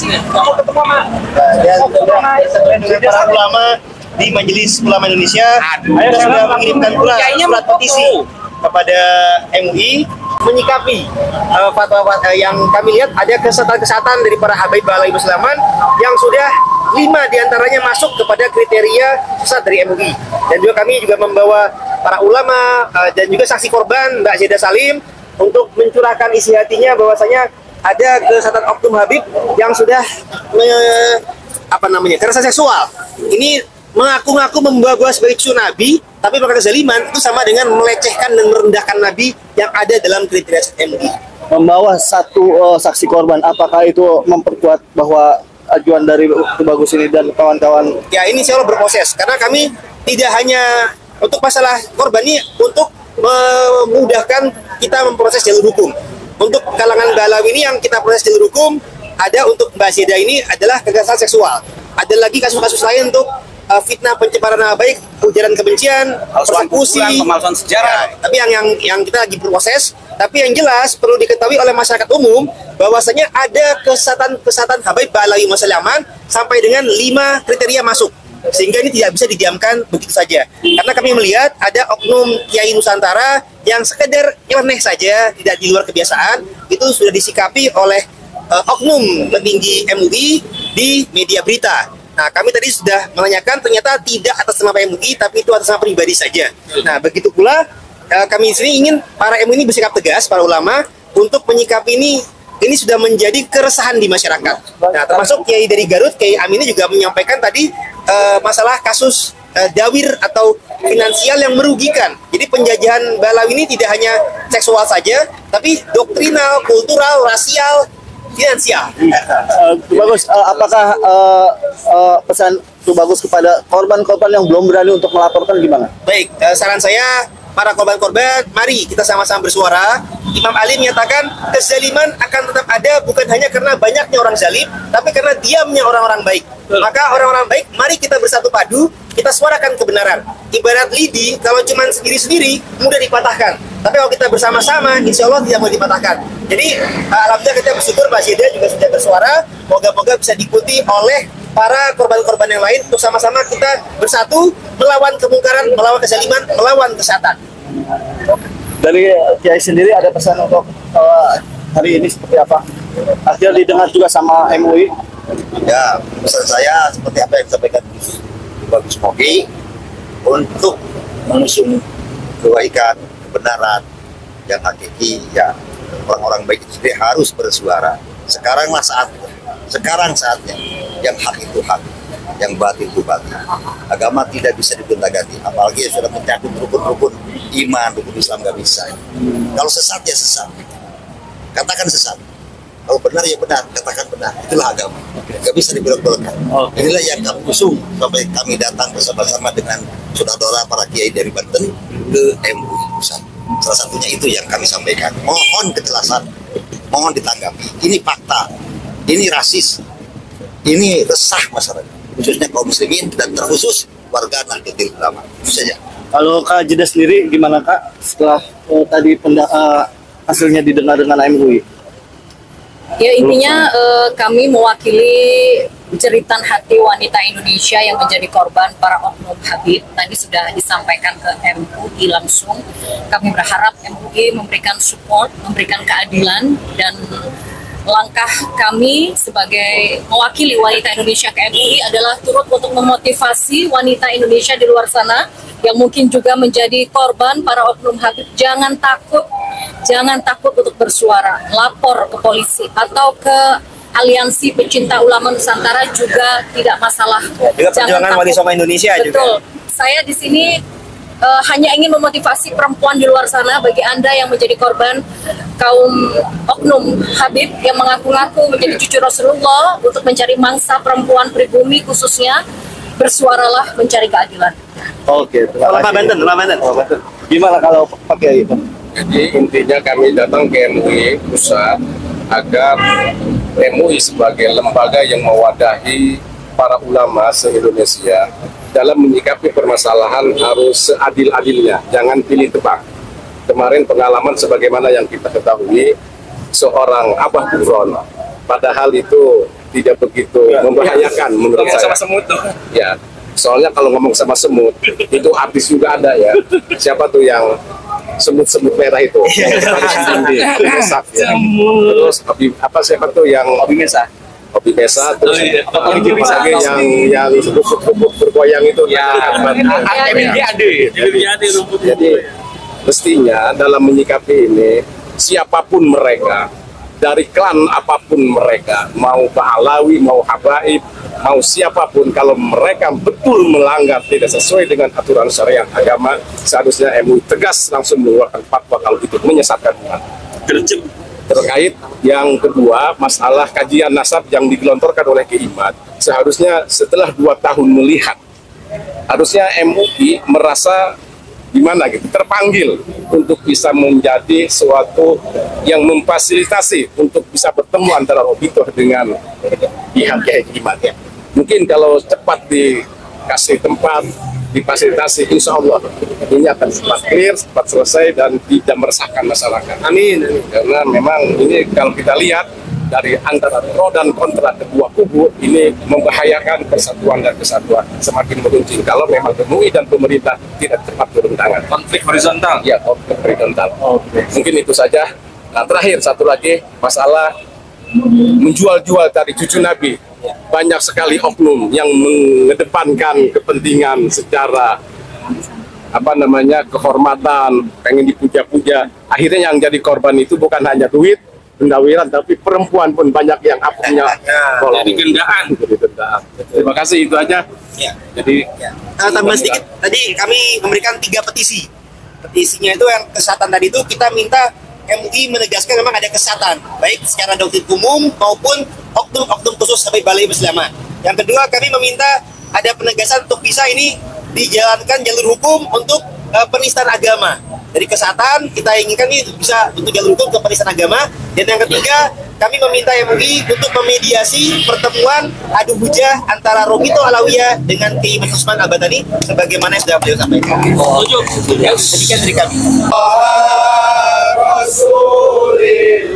Dan para ulama di Majelis Ulama Indonesia sudah mengirimkan pula surat petisi kepada MUI menyikapi fatwa yang kami lihat ada kesesatan dari para habaib Balawi Musliman yang sudah 5 diantaranya masuk kepada kriteria sesat dari MUI. Dan juga kami juga membawa para ulama dan juga saksi korban Mbak Zeda Salim untuk mencurahkan isi hatinya bahwasanya ada kesesatan oknum Habib yang sudah kekerasan seksual. Ini mengaku-ngaku membawa sebagai cucu Nabi, tapi melakukan kezaliman itu sama dengan melecehkan dan merendahkan Nabi yang ada dalam kriteria MUI. Membawa satu saksi korban, apakah itu memperkuat bahwa ajuan dari Tubagus ini dan kawan-kawan? Ya, ini insya Allah berproses, karena kami tidak hanya untuk masalah korban ini, untuk memudahkan kita memproses jalur hukum. Untuk kalangan Balawi ini yang kita proses jalur hukum, ada untuk Mbak Zeda ini adalah kekerasan seksual. Ada lagi kasus-kasus lain untuk fitnah, pencemaran nama baik, ujaran kebencian, persekusi, pemalsuan sejarah. Ya, tapi yang kita lagi berproses. Tapi yang jelas perlu diketahui oleh masyarakat umum bahwasanya ada kesesatan habaib Balawi Musliman sampai dengan 5 kriteria masuk. Sehingga ini tidak bisa didiamkan begitu saja. Karena kami melihat ada oknum Kiai Nusantara yang sekedar nyeleneh saja, tidak di luar kebiasaan, itu sudah disikapi oleh oknum petinggi MUI di media berita. Nah, kami tadi sudah menanyakan, ternyata tidak atas nama MUI, tapi itu atas nama pribadi saja. Nah, begitu pula kami di sini ingin para MUI ini bersikap tegas, para ulama, untuk menyikapi ini sudah menjadi keresahan di masyarakat. Nah, termasuk Kiai dari Garut, Kiai Amini juga menyampaikan tadi masalah kasus dawir atau finansial yang merugikan. Jadi penjajahan Balawi ini tidak hanya seksual saja, tapi doktrinal, kultural, rasial, finansial. Bagus, apakah pesan Tubagus kepada korban-korban yang belum berani untuk melaporkan gimana? Baik, saran saya, para korban-korban, mari kita sama-sama bersuara. Imam Ali menyatakan kezaliman akan tetap ada bukan hanya karena banyaknya orang zalim, tapi karena diamnya orang-orang baik. Maka orang-orang baik, mari kita bersatu padu, kita suarakan kebenaran. Ibarat lidi, kalau cuma sendiri-sendiri, mudah dipatahkan. Tapi kalau kita bersama-sama, insya Allah tidak mau dipatahkan. Jadi, alhamdulillah kita bersyukur, Mbak Zeda juga sudah bersuara. Moga-moga bisa diikuti oleh para korban-korban yang lain. Untuk sama-sama kita bersatu, melawan kemungkaran, melawan kezaliman, melawan kesesatan. Dari Kiai sendiri ada pesan untuk hari ini seperti apa? Akhirnya didengar juga sama MUI. Ya, pesan saya seperti apa yang disampaikan Bagus Moki untuk mengusung kebaikan, kebenaran yang hakiki, ya orang-orang baik itu harus bersuara. Sekaranglah saatnya, yang hak itu hak, yang batil itu batil. Agama tidak bisa digonta-ganti, apalagi sudah mencakup rukun-rukun iman, rukun Islam nggak bisa. Kalau sesat ya sesat, katakan sesat. Kalau benar ya benar, katakan benar. Itulah agama. Gak bisa dibelok-belokkan. Inilah yang kami usung sampai kami datang bersama-sama dengan saudara para kiai dari Banten ke MUI Pusat. Salah satunya itu yang kami sampaikan. Mohon kejelasan, mohon ditanggapi. Ini fakta, ini rasis, ini resah masyarakat, khususnya kaum muslimin dan terkhusus warga Nahdlatul Ulama. Itu saja. Kalau Kak Zeda sendiri gimana Kak setelah tadi hasilnya didengar dengan MUI? Ya, intinya kami mewakili jeritan hati wanita Indonesia yang menjadi korban para oknum Habib. Tadi sudah disampaikan ke MUI langsung. Kami berharap MUI memberikan support, memberikan keadilan, dan langkah kami sebagai mewakili wanita Indonesia ke MUI adalah turut untuk memotivasi wanita Indonesia di luar sana yang mungkin juga menjadi korban para oknum Habib. Jangan takut untuk bersuara, lapor ke polisi atau ke Aliansi Pecinta Ulama Nusantara juga tidak masalah. Juga perjuangan Wali Songo Indonesia. Betul. Juga. Saya di sini hanya ingin memotivasi perempuan di luar sana, bagi Anda yang menjadi korban kaum oknum Habib yang mengaku-ngaku menjadi cucu Rasulullah untuk mencari mangsa perempuan pribumi khususnya, bersuaralah mencari keadilan. Oke, Pak Banten. Gimana kalau pakai itu? Jadi intinya kami datang ke MUI Pusat agar MUI sebagai lembaga yang mewadahi para ulama se-Indonesia dalam menyikapi permasalahan harus seadil-adilnya, jangan pilih tebak. Kemarin pengalaman sebagaimana yang kita ketahui, seorang Abah Buron, padahal itu tidak begitu membahayakan menurut saya. Sama semut tuh. Ya, soalnya kalau ngomong sama semut itu habis juga ada ya. Siapa tuh yang semut-semut merah itu? Harus dindi, mesak ya. Terus siapa tuh yang Hobi mesa. hobi mesa, terus apalagi yang rumput bergoyang itu jadi mestinya dalam menyikapi ini siapapun mereka, dari klan apapun mereka, mau Ba'alawi, mau Habaib, mau siapapun, kalau mereka betul melanggar tidak sesuai dengan aturan syariat agama, seharusnya MUI tegas langsung mengeluarkan fatwa kalau itu menyesatkan umat. Terkait yang kedua, masalah kajian nasab yang digelontorkan oleh Kiimat, seharusnya setelah 2 tahun melihat, harusnya MUI merasa gimana gitu, terpanggil untuk bisa menjadi suatu yang memfasilitasi untuk bisa bertemu antara Robito dengan pihak Kiimat ya. Mungkin kalau cepat dikasih tempat, difasilitasi, insya Allah ini akan cepat clear, cepat selesai dan tidak meresahkan masyarakat. Amin. Karena memang ini kalau kita lihat dari antara pro dan kontra kedua kubu ini membahayakan persatuan dan kesatuan semakin meruncing kalau memang MUI dan pemerintah tidak cepat turun tangan. Konflik horizontal. Ya, konflik horizontal. Mungkin itu saja. Nah, terakhir satu lagi masalah menjual-jual tadi cucu Nabi. Banyak sekali oknum yang mengedepankan kepentingan secara kehormatan, pengen dipuja-puja. Akhirnya yang jadi korban itu bukan hanya duit, pendawiran, tapi perempuan pun banyak yang punya Jadi gendaan. Terima kasih, itu aja. Ya. Jadi Tambah sedikit, tadi kami memberikan 3 petisi. Petisinya itu yang kesehatan tadi itu kita minta MUI menegaskan memang ada kesehatan, baik secara doktrin umum maupun oknum-oknum khusus Habib Ba'alawi Muslimat. Yang kedua, kami meminta ada penegasan untuk bisa ini dijalankan jalur hukum untuk penistaan agama. Dari kesehatan kita inginkan ini bisa untuk jalur hukum ke penistaan agama. Dan yang ketiga, kami meminta MUI untuk memediasi pertemuan adu hujah antara Robito Alawiyah dengan Kiai Usman Al-Badani sebagaimana yang sudah beliau sampaikan. Ya, demikian dari kami. Rasulillah